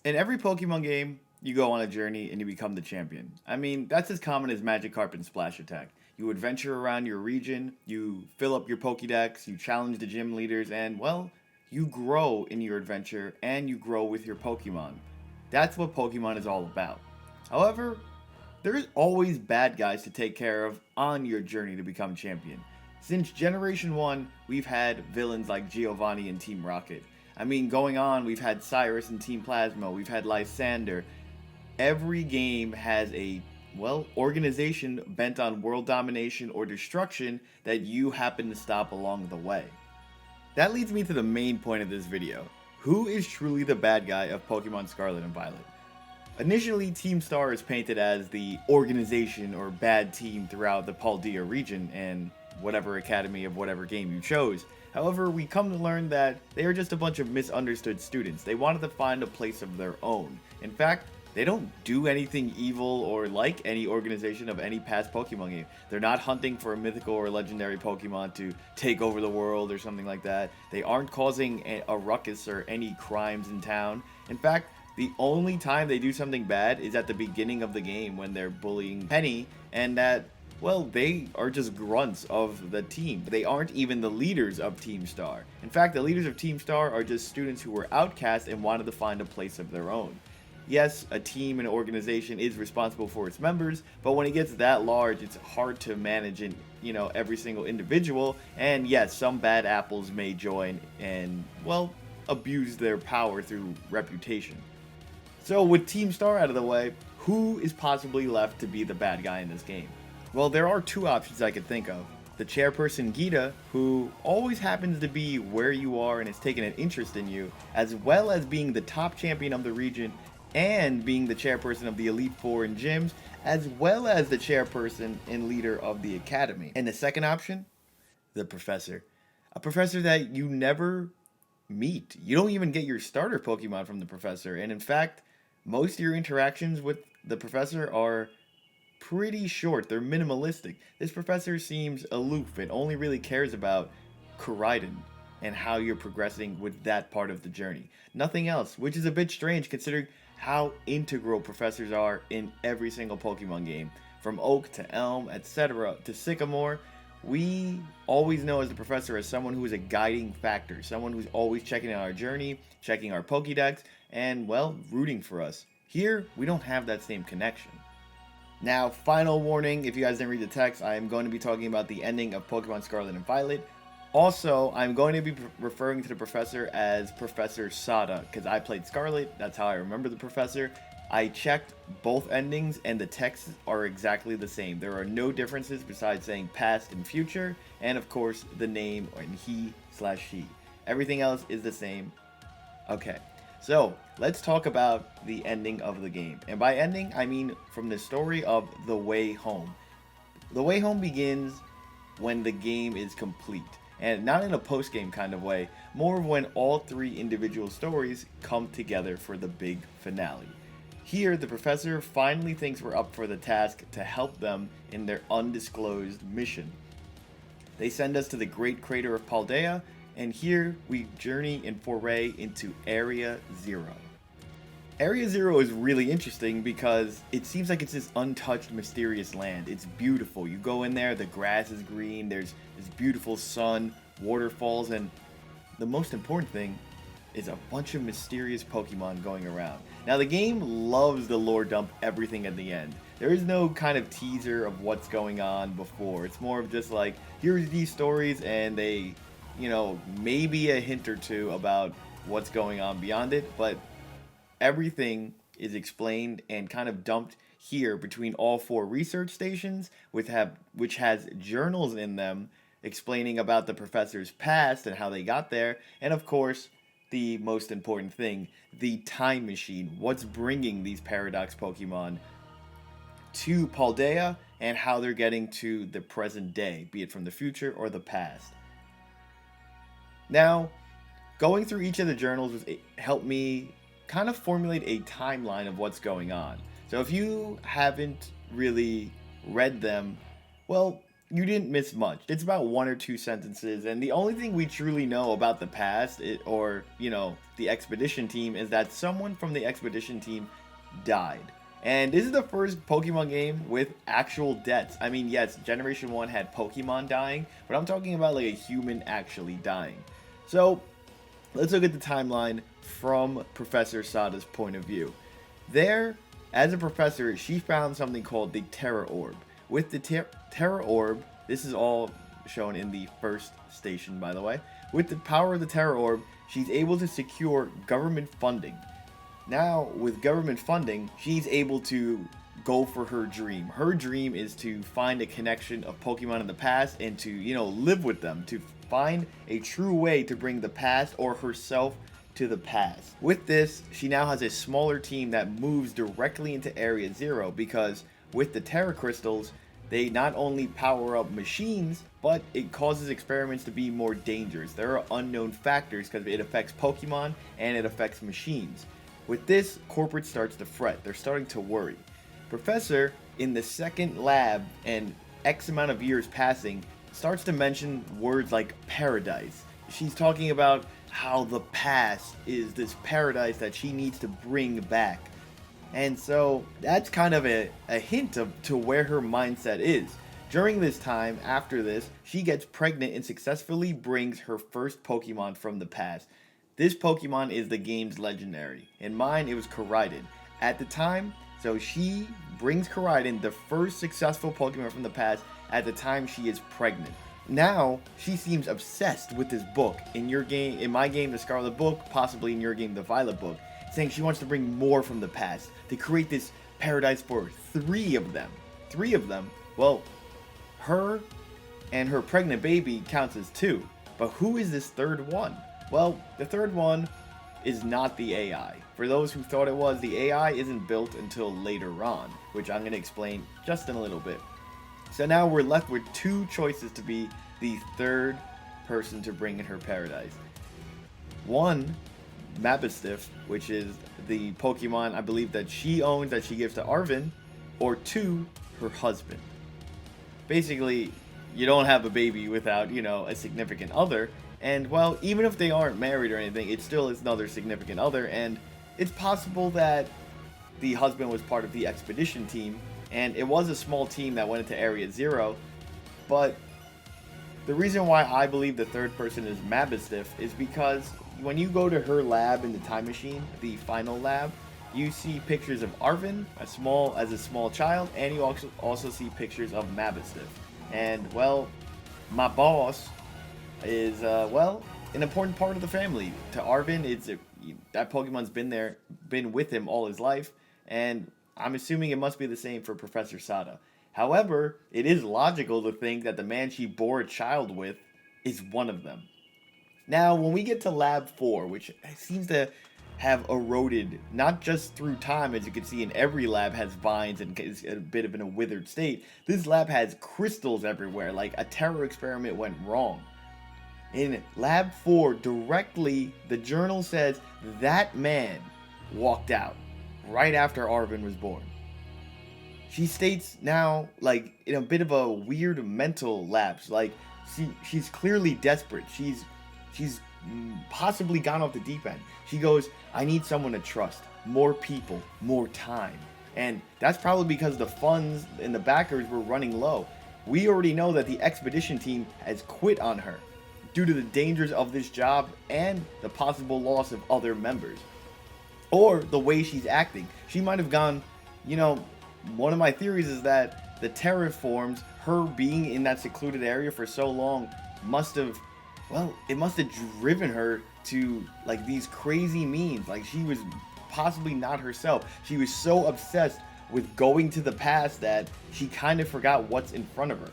In every Pokemon game, you go on a journey and you become the champion. I mean, that's as common as Magikarp and Splash Attack. You adventure around your region, you fill up your Pokédex, you challenge the gym leaders, and, well, you grow in your adventure and you grow with your Pokemon. That's what Pokemon is all about. However, there's always bad guys to take care of on your journey to become champion. Since Generation 1, we've had villains like Giovanni and Team Rocket. I mean, going on, we've had Cyrus and Team Plasma, we've had Lysander. Every game has a, well, organization bent on world domination or destruction that you happen to stop along the way. That leads me to the main point of this video. Who is truly the bad guy of Pokemon Scarlet and Violet? Initially, Team Star is painted as the organization or bad team throughout the Paldea region and whatever academy of whatever game you chose. However, we come to learn that they are just a bunch of misunderstood students. They wanted to find a place of their own. In fact, they don't do anything evil or like any organization of any past Pokemon game. They're not hunting for a mythical or legendary Pokemon to take over the world or something like that. They aren't causing a ruckus or any crimes in town. In fact, the only time they do something bad is at the beginning of the game when they're bullying Penny, and that, well, they are just grunts of the team. They aren't even the leaders of Team Star. In fact, the leaders of Team Star are just students who were outcast and wanted to find a place of their own. Yes, a team and organization is responsible for its members, but when it gets that large, it's hard to manage in, every single individual. And yes, some bad apples may join and, well, abuse their power through reputation. So with Team Star out of the way, who is possibly left to be the bad guy in this game? Well, there are two options I could think of. The chairperson Gita, who always happens to be where you are and has taken an interest in you, as well as being the top champion of the region and being the chairperson of the Elite Four in gyms, as well as the chairperson and leader of the academy. And the second option, the professor. A professor that you never meet. You don't even get your starter Pokemon from the professor. And in fact, most of your interactions with the professor are pretty short. They're minimalistic. This professor seems aloof and only really cares about Koraidon and how you're progressing with that part of the journey. Nothing else, which is a bit strange considering how integral professors are in every single Pokemon game. From Oak to Elm, etc. to Sycamore, we always know as the professor as someone who is a guiding factor, someone who's always checking on our journey, checking our Pokédex, and, well, rooting for us. Here, we don't have that same connection. Now, final warning, if you guys didn't read the text, I am going to be talking about the ending of Pokemon Scarlet and Violet. Also, I'm going to be referring to the professor as Professor Sada, because I played Scarlet, that's how I remember the professor. I checked both endings, and the texts are exactly the same. There are no differences besides saying past and future, and of course, the name and he/she. Everything else is the same. Okay, so let's talk about the ending of the game. And by ending, I mean from the story of The Way Home. The Way Home begins when the game is complete. And not in a post-game kind of way, more of when all three individual stories come together for the big finale. Here, the professor finally thinks we're up for the task to help them in their undisclosed mission. They send us to the Great Crater of Paldea, and here we journey and foray into Area Zero. Area Zero is really interesting because it seems like it's this untouched, mysterious land. It's beautiful. You go in there, the grass is green, there's this beautiful sun, waterfalls, and the most important thing is a bunch of mysterious Pokemon going around. Now, the game loves the lore dump everything at the end. There is no kind of teaser of what's going on before. It's more of just like, here's these stories, and they, maybe a hint or two about what's going on beyond it, but everything is explained and kind of dumped here between all four research stations, which has journals in them explaining about the professor's past and how they got there, and of course, the most important thing, the time machine. What's bringing these Paradox Pokemon to Paldea and how they're getting to the present day, be it from the future or the past. Now, going through each of the journals helped me kind of formulate a timeline of what's going on. So if you haven't really read them, well, you didn't miss much. It's about one or two sentences, and the only thing we truly know about the past, or, the expedition team, is that someone from the expedition team died. And this is the first Pokemon game with actual deaths. I mean, yes, Generation 1 had Pokemon dying, but I'm talking about like a human actually dying. So, let's look at the timeline from Professor Sada's point of view. There, as a professor, she found something called the Terra Orb. With the Terra Orb, this is all shown in the first station, by the way. With the power of the Terra Orb, she's able to secure government funding. Now, with government funding, she's able to go for her dream. Her dream is to find a connection of Pokemon in the past and to, live with them, to find a true way to bring the past or herself to the past. With this, she now has a smaller team that moves directly into Area Zero because with the Terra Crystals, they not only power up machines, but it causes experiments to be more dangerous. There are unknown factors because it affects Pokemon and it affects machines. With this, corporate starts to fret. They're starting to worry. Professor, in the second lab and X amount of years passing, starts to mention words like paradise. She's talking about how the past is this paradise that she needs to bring back. And so that's kind of a hint to where her mindset is. During this time, after this, she gets pregnant and successfully brings her first Pokemon from the past. This Pokemon is the game's legendary. In mine, it was Koraidon. At the time, so she brings Koraidon, the first successful Pokemon from the past, at the time she is pregnant. Now, she seems obsessed with this book. In my game, the Scarlet book, possibly in your game, the Violet book, saying she wants to bring more from the past, to create this paradise for three of them. Three of them? Well, her and her pregnant baby counts as two. But who is this third one? Well, the third one is not the AI. For those who thought it was, the AI isn't built until later on, which I'm going to explain just in a little bit. So now we're left with two choices to be the third person to bring in her paradise. One, Mabstiff, which is the Pokemon I believe that she owns that she gives to Arven, or two, her husband. Basically, you don't have a baby without, a significant other. And, well, even if they aren't married or anything, it still is another significant other. And it's possible that the husband was part of the expedition team. And it was a small team that went into Area Zero. But the reason why I believe the third person is Mabstiff is because when you go to her lab in the time machine, the final lab, you see pictures of Arven as a small child. And you also see pictures of Mabstiff. And, well, my boss is an important part of the family. To Arven, that Pokemon's been with him all his life, and I'm assuming it must be the same for Professor Sada. However, it is logical to think that the man she bore a child with is one of them. Now, when we get to Lab 4, which seems to have eroded, not just through time, as you can see in every lab has vines and is a bit of in a withered state, this lab has crystals everywhere, like a terror experiment went wrong. In Lab 4, directly, the journal says that man walked out right after Arven was born. She states now, like, in a bit of a weird mental lapse, like, she's clearly desperate. She's possibly gone off the deep end. She goes, I need someone to trust, more people, more time. And that's probably because the funds and the backers were running low. We already know that the expedition team has quit on her due to the dangers of this job and the possible loss of other members. Or the way she's acting. She might have gone, one of my theories is that the terraforms, her being in that secluded area for so long, it must have driven her to, like, these crazy means. Like, she was possibly not herself. She was so obsessed with going to the past that she kind of forgot what's in front of her.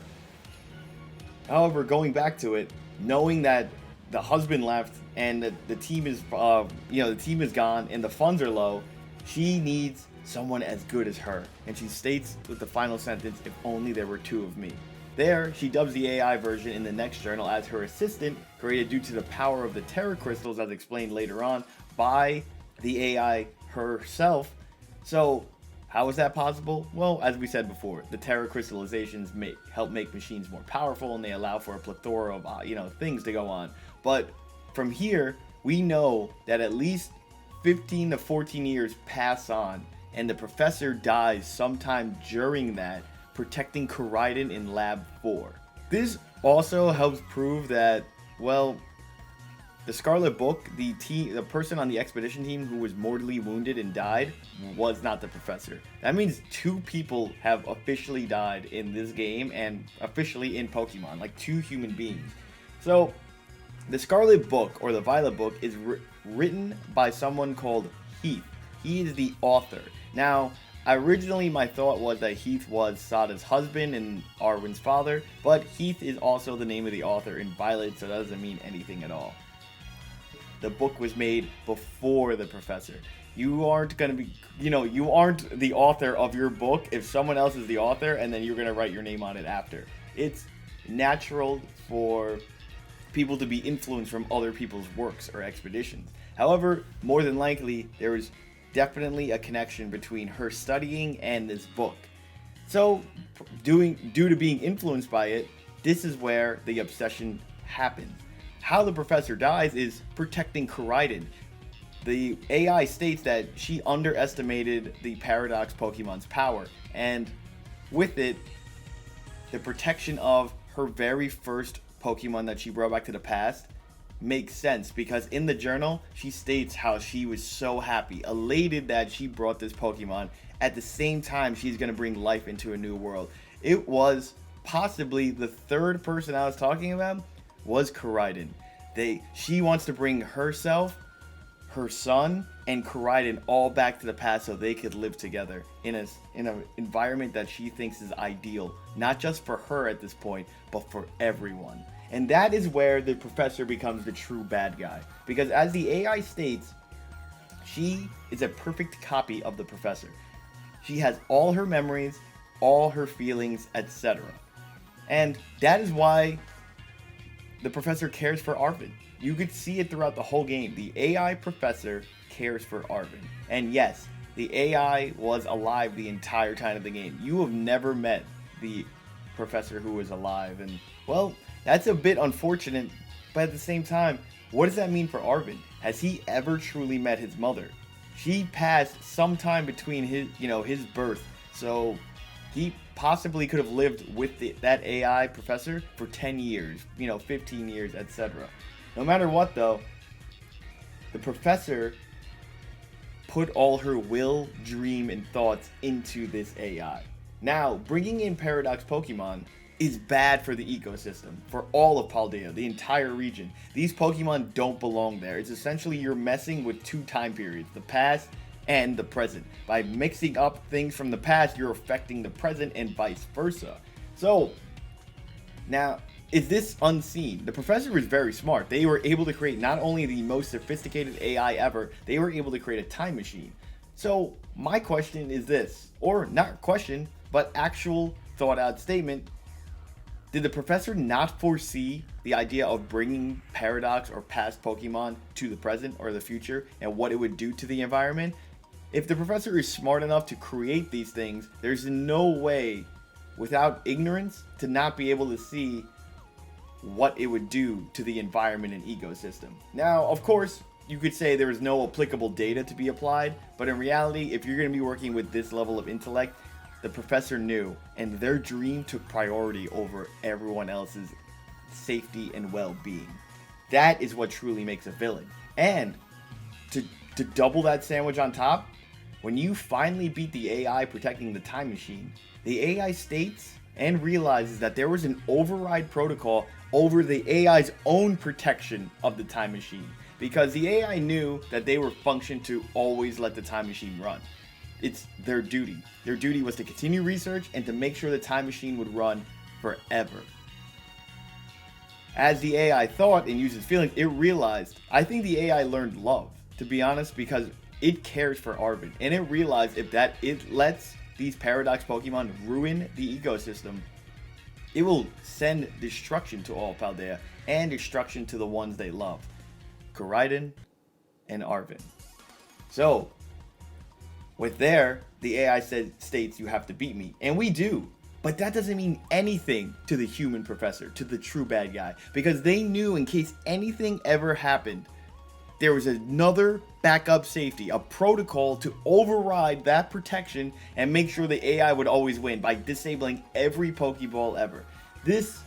However, going back to it, knowing that the husband left and the team is, the team is gone and the funds are low, she needs someone as good as her. And she states with the final sentence, if only there were two of me. There, she dubs the AI version in the next journal as her assistant, created due to the power of the Terra Crystals, as explained later on, by the AI herself. So, How is that possible? Well, as we said before, the Terra crystallizations help make machines more powerful, and they allow for a plethora of things to go on. But from here, we know that at least 15 to 14 years pass on, and the professor dies sometime during that, protecting Koraidon in Lab 4. This also helps prove that, well, the Scarlet Book, the person on the expedition team who was mortally wounded and died, was not the professor. That means 2 people have officially died in this game and officially in Pokemon, like 2 human beings. So, the Scarlet Book, or the Violet Book, is written by someone called Heath. He is the author. Now, originally my thought was that Heath was Sada's husband and Arwen's father, but Heath is also the name of the author in Violet, so that doesn't mean anything at all. The book was made before the professor. You aren't going to be, you aren't the author of your book if someone else is the author and then you're going to write your name on it after. It's natural for people to be influenced from other people's works or expeditions. However, more than likely, there is definitely a connection between her studying and this book. So, due to being influenced by it, this is where the obsession happens. How the professor dies is protecting Koraidon. The AI states that she underestimated the Paradox Pokemon's power, and with it, the protection of her very first Pokemon that she brought back to the past makes sense, because in the journal, she states how she was so happy, elated that she brought this Pokemon. At the same time, she's going to bring life into a new world. It was possibly the third person I was talking about was Koraidon. She wants to bring herself, her son, and Koraidon all back to the past so they could live together in an environment that she thinks is ideal, not just for her at this point, but for everyone. And that is where the professor becomes the true bad guy, because as the AI states, she is a perfect copy of the professor. She has all her memories, all her feelings, etc. And that is why the professor cares for Arven. You could see it throughout the whole game. The AI professor cares for Arven. And yes, the AI was alive the entire time of the game. You have never met the professor who was alive. And, well, that's a bit unfortunate. But at the same time, what does that mean for Arven? Has he ever truly met his mother? She passed sometime between his birth. So he possibly could have lived with that AI professor for 10 years, 15 years, etc. No matter what, though, the professor put all her will, dream, and thoughts into this AI. Now, bringing in Paradox Pokemon is bad for the ecosystem, for all of Paldea, the entire region. These Pokemon don't belong there. It's essentially you're messing with 2 time periods, the past and the present. By mixing up things from the past, you're affecting the present and vice versa. So, now, is this unseen? The professor is very smart. They were able to create not only the most sophisticated AI ever, they were able to create a time machine. So, my question is this, or not question, but actual thought out statement. Did the professor not foresee the idea of bringing Paradox or past Pokemon to the present or the future and what it would do to the environment? If the professor is smart enough to create these things, there's no way, without ignorance, to not be able to see what it would do to the environment and ecosystem. Now, of course, you could say there is no applicable data to be applied, but in reality, if you're going to be working with this level of intellect, the professor knew, and their dream took priority over everyone else's safety and well-being. That is what truly makes a villain. And to double that sandwich on top, when you finally beat the AI protecting the time machine, the AI states and realizes that there was an override protocol over the AI's own protection of the time machine, because the AI knew that they were functioned to always let the time machine run. It's their duty. Their duty was to continue research and to make sure the time machine would run forever. As the AI thought and used its feelings, it realized, I think the AI learned love, to be honest, because it cares for Arven, and it realized if that it lets these Paradox Pokemon ruin the ecosystem, it will send destruction to all Paldea and destruction to the ones they love, Koraidon and Arven. So, With there, the AI states you have to beat me, and we do. But that doesn't mean anything to the human professor, to the true bad guy, because they knew in case anything ever happened, there was another backup safety, a protocol to override that protection and make sure the AI would always win by disabling every Pokeball ever. This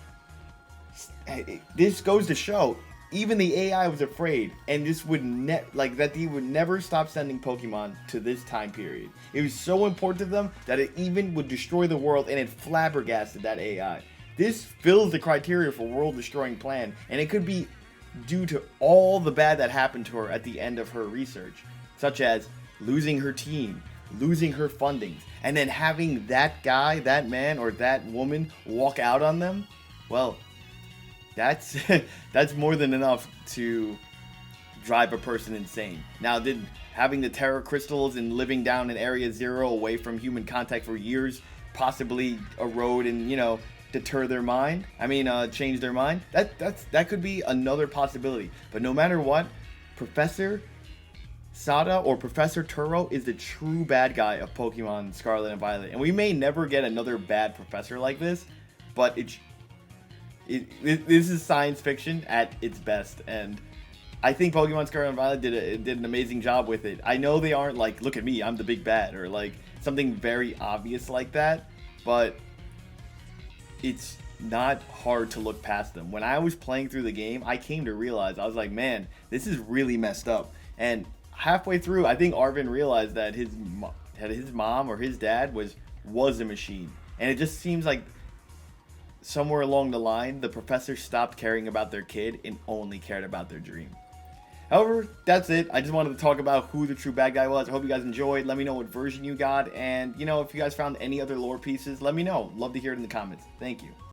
goes to show even the AI was afraid, and this would that he would never stop sending Pokemon to this time period. It was so important to them that it even would destroy the world, and it flabbergasted that AI. This fills the criteria for world-destroying plan, and it could be due to all the bad that happened to her at the end of her research, such as losing her team, losing her fundings, and then having that guy, that man, or that woman walk out on them. Well, that's that's more than enough to drive a person insane. Now, did having the Terra crystals and living down in Area Zero away from human contact for years possibly erode and deter their mind? Change their mind. That could be another possibility. But no matter what, Professor Sada or Professor Turo is the true bad guy of Pokemon Scarlet and Violet, and we may never get another bad professor like this, but this is science fiction at its best, and I think Pokemon Scarlet and Violet did an amazing job with it. I know they aren't like, look at me, I'm the big bad, or like something very obvious like that, but it's not hard to look past them. When I was playing through the game, I came to realize, I was like, man, this is really messed up. And halfway through, I think Arvin realized that his mom or his dad was a machine, and it just seems like somewhere along the line, the professor stopped caring about their kid and only cared about their dream. However, that's it. I just wanted to talk about who the true bad guy was. I hope you guys enjoyed. Let me know what version you got. And, if you guys found any other lore pieces, let me know. Love to hear it in the comments. Thank you.